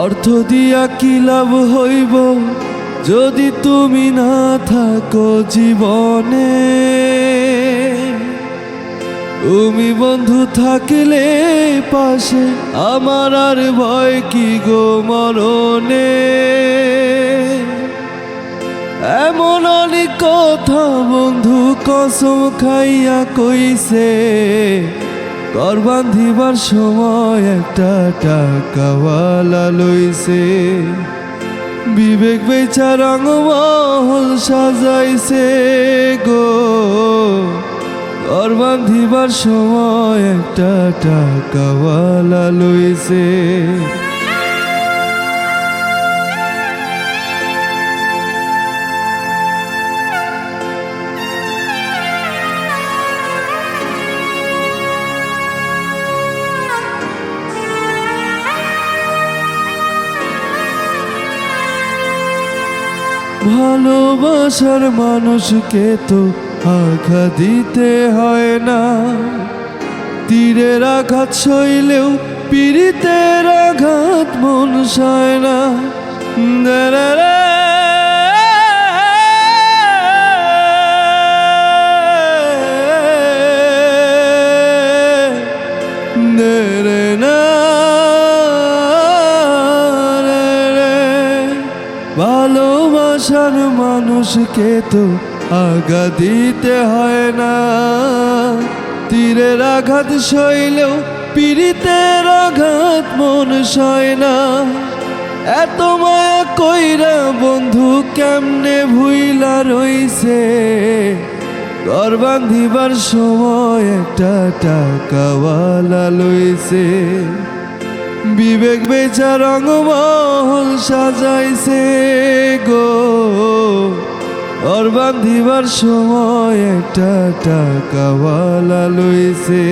অর্থ দিয়া কি লাভ হইব যদি তুমি না থাকো জীবনে। তুমি বন্ধু থাকিলে পাশে আমার আর ভয় কি গো মরণে। এমন অনেক কথা বন্ধু কসম খাইয়া কইছে, ঘর বাঁধিবার সময় একটা টাকাওয়ালা লইছে। বিবেক বেচা রঙমহল সাজাইছে গো, ঘর বাঁধিবার সময় একটা টাকাওয়ালা লইছে। ভালোবাসার মানুষকে তো আঘাত দিতে হয় না, তীরের আঘাত সইলেও পীড়িতের আঘাত মন সয় না। ভালোবাসার মানুষকে তো আঘাত দিতে হয় না, তীরের আঘাত সইলেও পীড়িতের আঘাত মন সয় না। এত মায়া কইরা বন্ধু কেমনে ভুইলা রইছে, ঘর বাঁধিবার সময় একটা টাকাওয়ালা লইছে। বিবেক বেচা রঙমহল সাজাইছে গো, ঘর বাঁধিবার সময় একটা টাকাওয়ালা লইছে।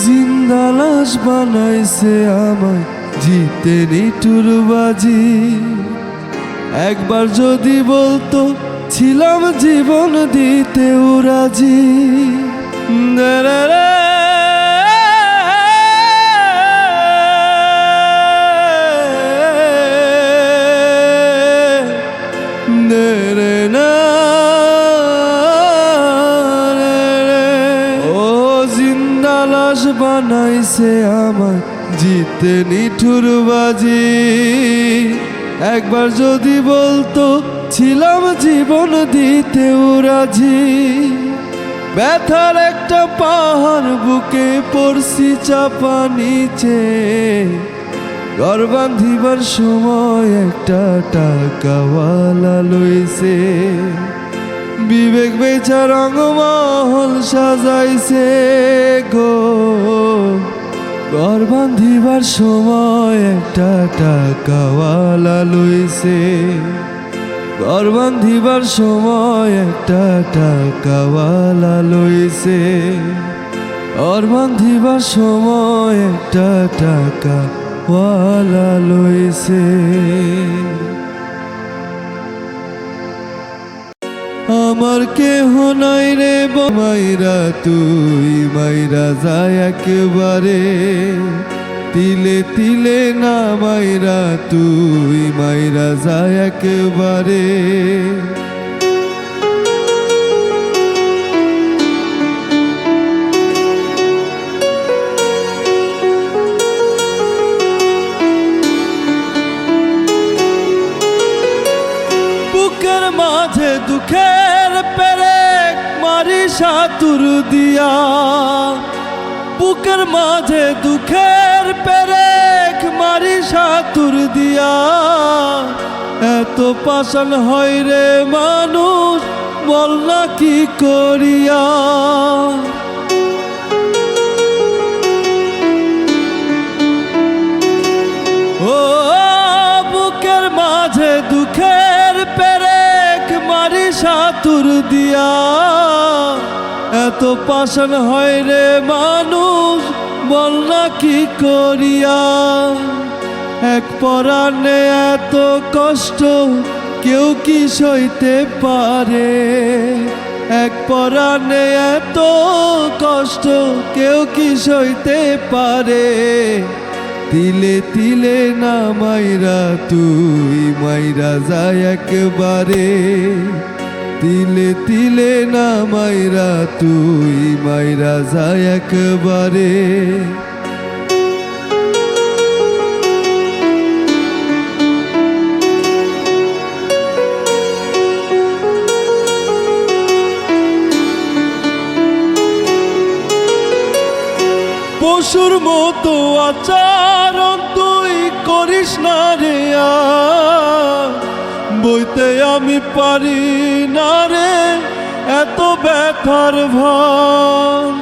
জিন্দা লাশ বানাইছে আমায় জিতে নিঠুর বাজি। একবার যদি বলতো ছিলাম জীবন দিতেও রাজি। লাশ বানাইছে আমায় জিতে নিঠুর বাজি। একবার যদি বলতো ছিলাম জীবন দিতেও রাজি। ব্যথার একটা পাহাড় বুকে পড়ছি চাপা নিচে, ঘর বাঁধিবার সময় একটা টাকাওয়ালা লইছে। বিবেক বেচা রঙমহল সাজাইছে গো, ঘর বাঁধিবার সময় একটা টাকাওয়ালা লইছে। ঘর বাঁধিবার সময় একটা টাকাওয়ালা লইছে। ঘর বাঁধিবার সময় একটা টাকাওয়ালা লইছে। আমার কেহ নাই রে মাইরা তুই মাইরা যায় একেবারে, তিলে তিলে না মাইরা তুই মাইরা যায় একেবারে। বুকের মাঝে দুঃখের পেরেক মারি সাতুর দিয়া, বুকের মাঝে দুঃখের পেরেক মারি সাতুর দিয়া। এত পাষাণ হয় রে মানুষ বল না কি করিয়া। ও বুকের মাঝে দুঃখের পেরেক মারি সাতুর দিয়া। এত পাষাণ হয় রে মানুষ বল না কি করিয়া, এক পরাণে এত কষ্ট কেউ কি সইতে পারে, এক পরাণে এত কষ্ট কেউ কি সইতে পারে। তিলে তিলে না মাইরা তুই মাইরা যায় একবারে, তিলে তিলে না মাইরা তুই মাইরা যায় একবারে। পশুর মতো আচরণ তুই করিস না রে আর, বইতে আমি পারি না রে এত ব্যথার ভান।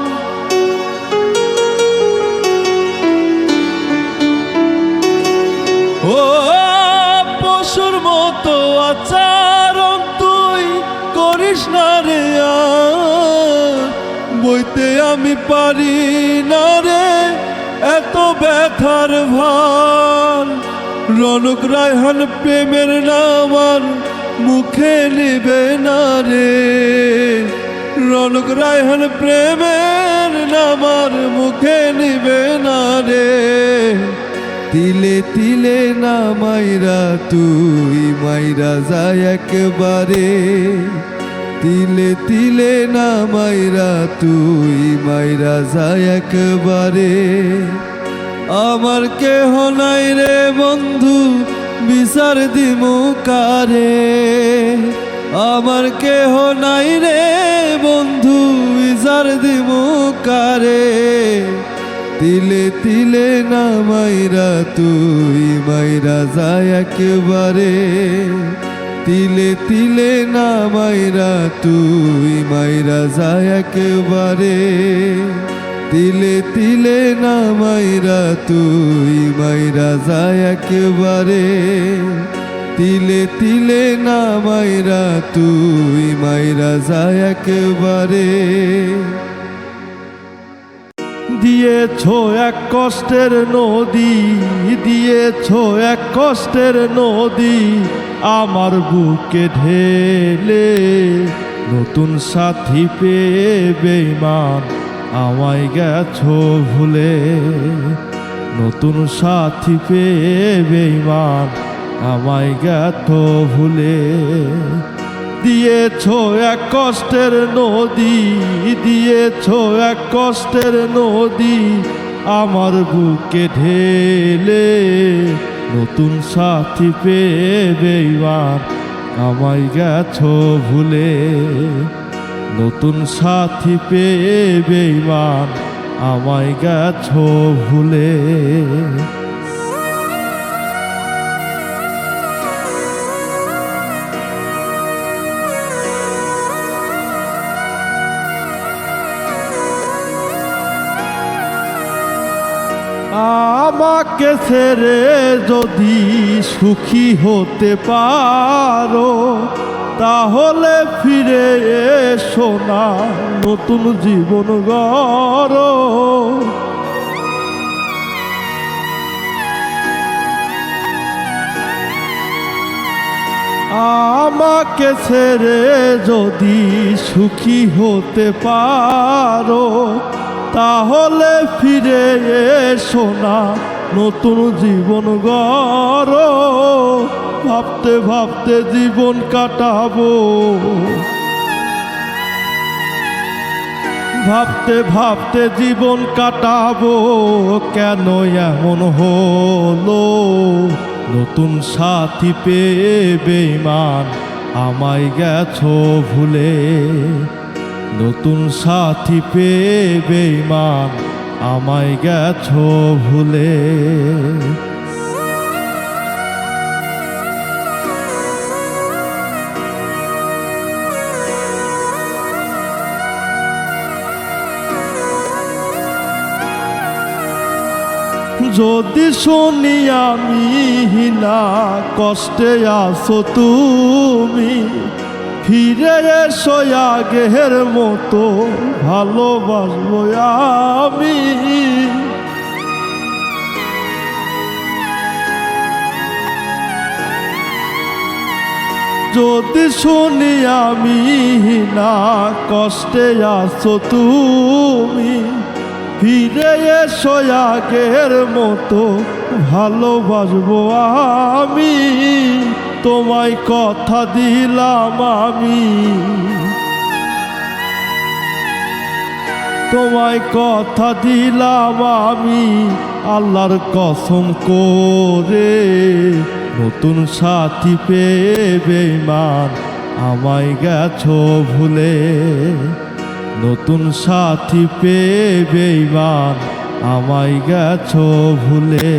ও পশুর মতো আচরণ তুই করিস না রে আর, বইতে আমি পারি না রে এত ব্যথার ভান। রনক রায়হান প্রেমের নাম আর মুখে নিবে না রে, রনক রায়হান প্রেমের নাম আর মুখে নিবে না রে। তিলে তিলে না মাইরা তুই মাইরা যায় একবারে, তিলে তিলে না মাইরা তুই মাইরা যায় একবারে। আমার কেহ নাই রে বন্ধু বিচার দিমু কারে, আমার কেহ নাই রে বন্ধু বিচার দিমু কারে। তিলে তিলে না মাইরা তুই মাইরা যায় একবারে, তিলে তিলে না মাইরা তুই মাইরা যায় একবারে, তিলে তিলে না মাইরা তুই মাইরা যায় একবারে, তিলে তিলে না মাইরা তুই মাইরা যায় একবারে। দিয়েছো এক কষ্টের নদী, দিয়েছো এক কষ্টের নদী আমার বুকে ঢেলে, নতুন সাথী পেয়ে বেঈমান আমায় গেছো ভুলে, নতুন সাথী পেয়ে বেঈমান আমায় গেছো ভুলে। দিয়েছো এক কষ্টের নদী, দিয়েছো এক কষ্টের নদী আমার বুকে ঢেলে, নতুন সাথী পেয়ে বেঈমান আমায় গেছো ভুলে, নতুন সাথী পেয়ে বেঈমান আমায় গেছো ভুলে। আমাকে ছেড়ে যদি সুখী হতে পারো, তাহলে ফিরে এসো না নতুন জীবন গড়ো। আমাকে ছেড়ে যদি সুখী হতে পারো, তাহলে ফিরে এসো না নতুন জীবন গড়ো। ভাবতে ভাবতে জীবন কাটাবো, ভাবতে ভাবতে জীবন কাটাবো, কেন এমন হলো নতুন সাথী পেয়ে বেঈমান আমায় গেছো ভুলে, নতুন সাথী পেয়ে বেঈমান আমায় গেছো ভুলে। যদি শুনি আমি না কষ্টে আছো তুমি, ফিরে এসো আগের মতো ভালোবাসবো আমি। যদি শুনি আমি না কষ্টে আছো তুমি, ফিরে এসো আগের মতো ভালোবাসবো আমি, তোমায় কথা দিলাম আমি, তোমায় কথা দিলাম আমি আল্লাহর কসম করে। নতুন সাথী পেয়ে বেঈমান আমায় গেছো ভুলে, নতুন সাথী পেয়ে বেঈমান আমায় গেছো ভুলে।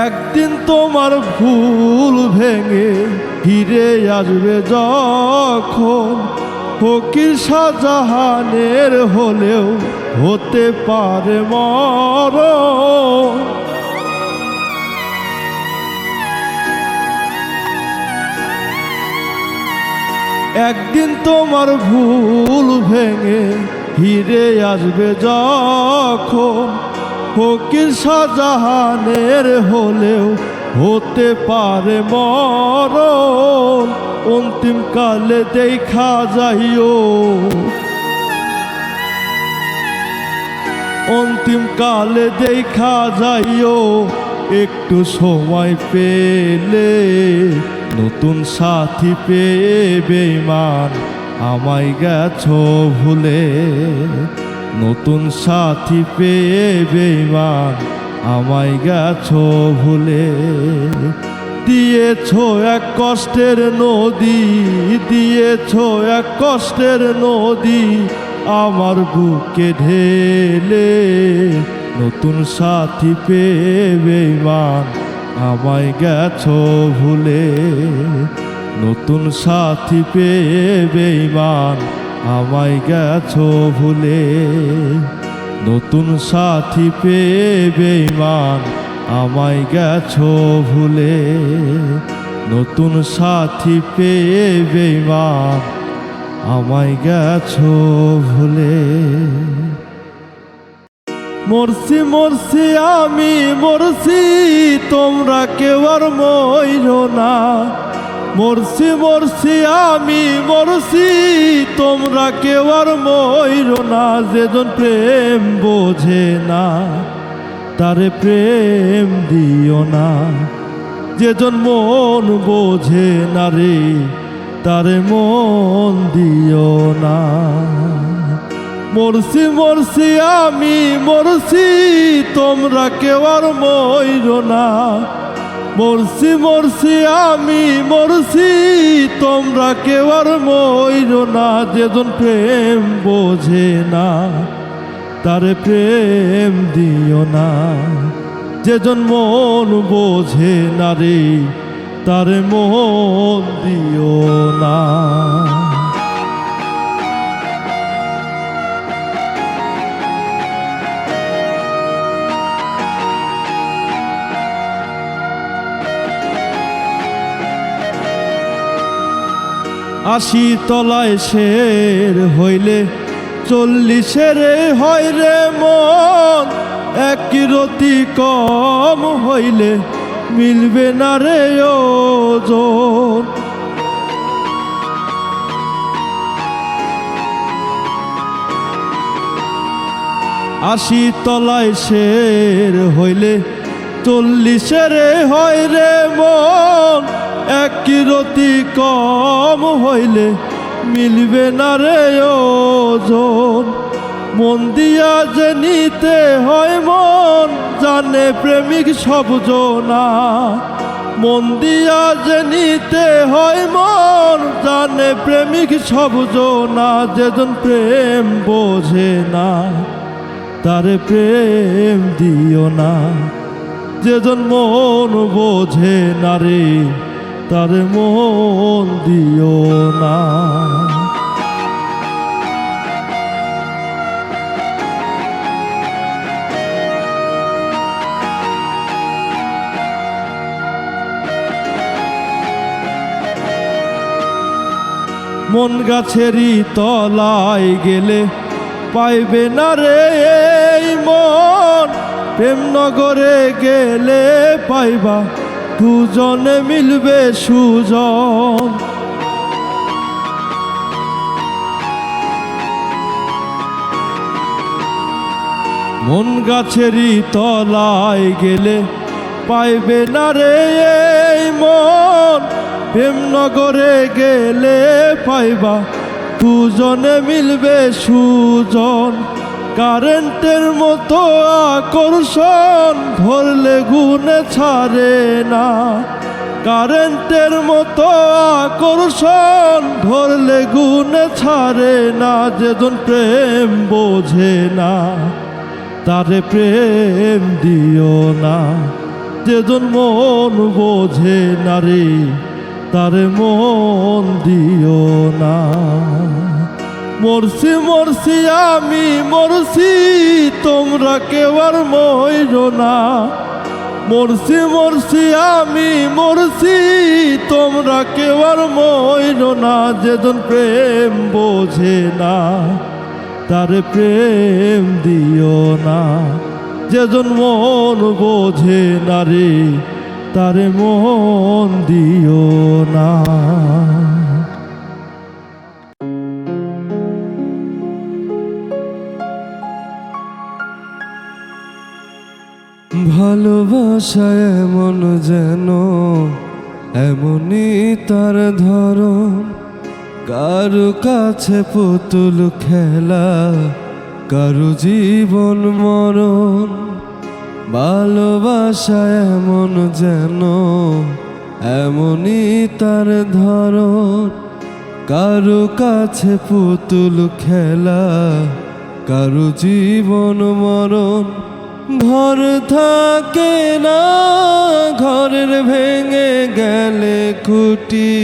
একদিন তোমার ভুল ভেঙে ফিরে আসবে যখন, ফকির শাহজাহানের হলেও হতে পারে মরণ। একদিন তোমার ভুল ভেঙে ফিরে আসবে যখন, ফকির শাহজাহানের হলেও হতে পারে মরণ। অন্তিম কালে দেখা যাইও, অন্তিম কালে দেখা যাইও একটু সময় পেলে, নতুন সাথী পেয়ে বেঈমান আমায় গেছো ভুলে, নতুন সাথী পেয়ে বেঈমান আমায় গেছো ভুলে। দিয়েছো এক কষ্টের নদী, দিয়েছো এক কষ্টের নদী আমার বুকে ঢেলে, নতুন সাথী পেয়ে বেঈমান আমায় গেছো ভুলে, নতুন সাথী পেয়ে বেঈমান আমায় গেছো ভুলে, নতুন সাথী পেয়ে বেঈমান আমায় গেছো ভুলে, নতুন সাথী পেয়ে বেঈমান আমায় গেছো ভুলে। মরছি মরছি আমি মরছি, তোমরা কেউ আর মইরো না। মরছি মরছি আমি মরছি, তোমরা কেউ আর মইরো না। যেজন প্রেম বোঝে না তারে প্রেম দিও না, যেজন মন বোঝে না রে তারে মন দিও না। মরছি মরছি আমি মরছি, তোমরা কেউ আর মইরো না। মরছি মরছি আমি মরছি, তোমরা কেউ আর মইরো না। যেজন প্রেম বোঝে না তারে প্রেম দিও না, যেজন মন বোঝে না রে তারে মন দিও না। আশি তলায় শের হইলে 40 হয় রে মন, এক রতি কম হইলে মিলবে না রে ওজন। আশি তলায় শের হইলে 40 হয় রে মন, এক রতি কম হইলে মিলবে না রে ওজন। মন দিয়া যে নিতে হয় মন জানে প্রেমিক সব জনা, মন দিয়া যে নিতে হয় মন জানে প্রেমিক সব জনা। যেজন প্রেম বোঝে না তারে প্রেম দিও না, যেজন মন বোঝে না রে তারে মন দিও না। মন গাছেরই তলায় গেলে পাইবে না রে এই মন, প্রেমনগরে গেলে পাইবা দুজনে মিলবে সুজন। মন গাছেরই তলায় গেলে পাইবে না রে এই মন, প্রেমনগরে গেলে পাইবা দুজনে মিলবে সুজন। কারেন্টের মতো আকর্ষণ ধরলে গুণে ছাড়ে না, কারেন্টের মতো আকর্ষণ ধরলে গুণে ছাড়ে না। যেজন প্রেম বোঝে না তারে প্রেম দিও না, যেজন মন বোঝে না রে তারে মন দিও না। মরছি মরছি আমি মরছি, তোমরা কেউ আর মইরো না। মরছি মরছি আমি মরছি, তোমরা কেউ আর মইরো না। যেজন প্রেম বোঝে না তারে প্রেম দিও না, যেজন মন বোঝে না রে তারে মন দিও না। ভালোবাসা এমন যেন এমনই তার ধরন, কারো কাছে পুতুল খেলা, কারো জীবন মরণ। ভালোবাসা এমন যেন এমনই তার ধরন, কারো কাছে পুতুল খেলা, কারো জীবন মরণ। ঘর থাকে না ঘরের ভেঙে গেলে খুঁটি,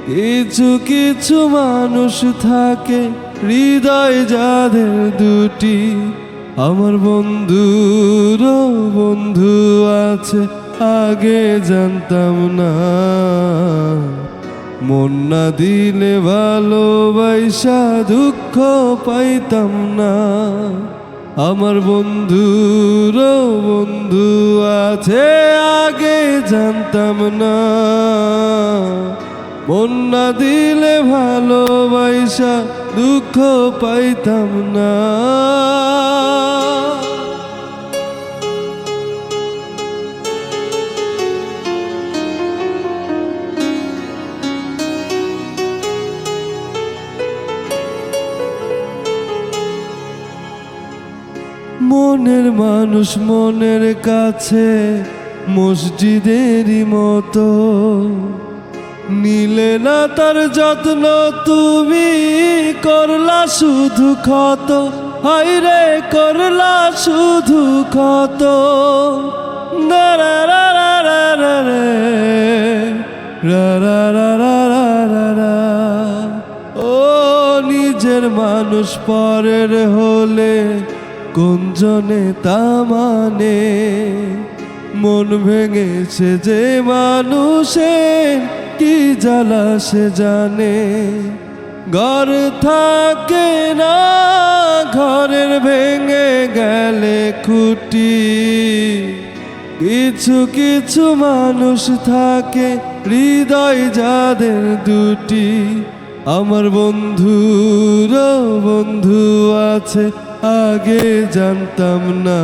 কিছু কিছু মানুষ থাকে হৃদয় যাদের দুটি। আমার বন্ধুরও বন্ধু আছে আগে জানতাম না, মন না দিলে ভালোবাসা দুঃখ পাইতাম না। আমার বন্ধুরও বন্ধু আছে আগে জানতাম না, মন না দিলে ভালোবাসা দুঃখ পাইতাম না। মনের মানুষ মনের কাছে মসজিদেরই মতো, নিলে না তার যত্ন তুমি করলা শুধু ক্ষত। হায় রে করলা শুধু ক্ষত। ও নিজের মানুষ পরের হলে কোনজনে তা মানে, মন ভেঙেছে যে মানুষের কি জ্বালা সে জানে। ঘর থাকে না ঘরের ভেঙে গেলে খুঁটি, কিছু কিছু মানুষ থাকে হৃদয় যাদের দুটি। আমার বন্ধুরও বন্ধু আছে আগে জানতাম না,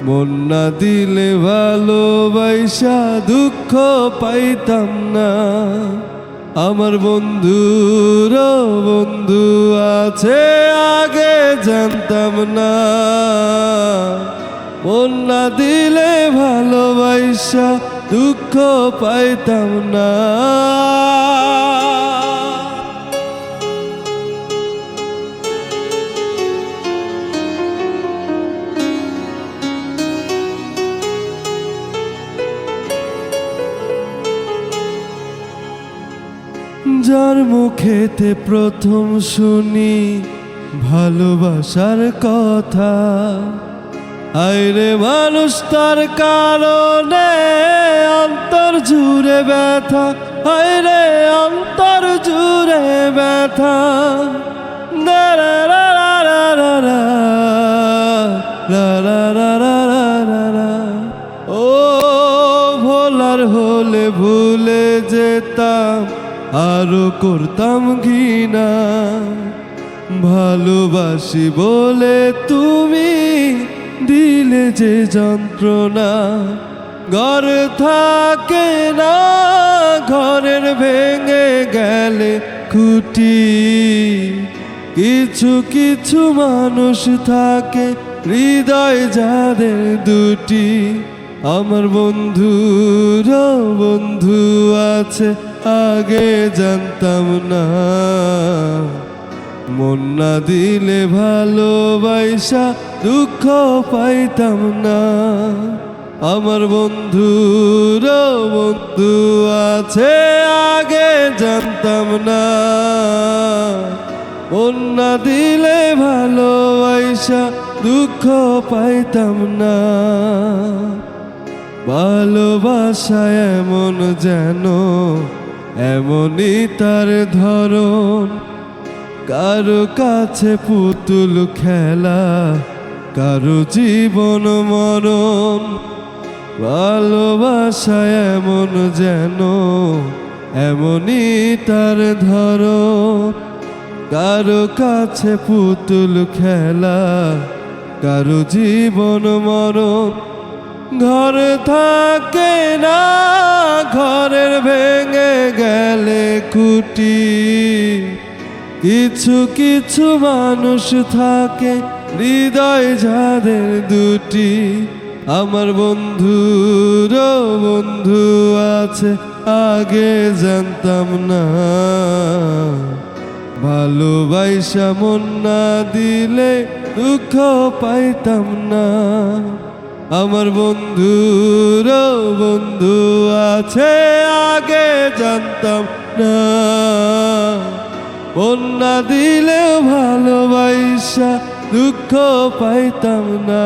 মন না দিলে ভালোবাসা দুঃখ পাইতাম না। আমার বন্ধুরও বন্ধু আছে আগে জানতাম না, মন না দিলে ভালোবাসা দুঃখ পাইতাম না। যার মুখেতে প্রথম শুনি ভালোবাসার কথা, আইরে মানুষ তার কারণে অন্তর জুড়ে ব্যথা, আইরে অন্তর জুড়ে ব্যথা। রা রা রা রা রা রা রা রা রা রা রা রা রা। ও ভোলার হলে ভুলে যেতাম, আরো করতাম ঘৃণা। ভালোবাসি বলে তুমি দিলে যে যন্ত্রণা। ঘর থাকে না, ঘরের ভেঙে গেলে খুঁটি। কিছু কিছু মানুষ থাকে হৃদয় যাদের দুটি। আমার বন্ধুর বন্ধু আছে, আগে জানতাম না। মন না দিলে ভালোবাসা দুঃখ পাইতাম না। আমার বন্ধুর বন্ধু আছে, আগে জানতাম না। মন না দিলে ভালোবাসা দুঃখ পাইতাম না। ভালোবাসা এমন যেন, এমনই তার ধরন। কারো কাছে পুতুল খেলা, কারো জীবন মরণ। ভালোবাসা এমন যেন, এমনই তার ধরন। কারো কাছে পুতুল খেলা, কারো জীবন মরণ। ঘর থাকে না, ঘরের ভেঙে গেলে খুঁটি। কিছু কিছু মানুষ থাকে হৃদয় যাদের দুটি। আমার বন্ধুর বন্ধু আছে, আগে জানতাম না। ভালোবাসা মন না দিলে দুঃখ পাইতাম না। আমার বন্ধুর বন্ধু আছে, আগে জানতাম না। মন না দিলেও ভালোবাসা দুঃখ পাইতাম না।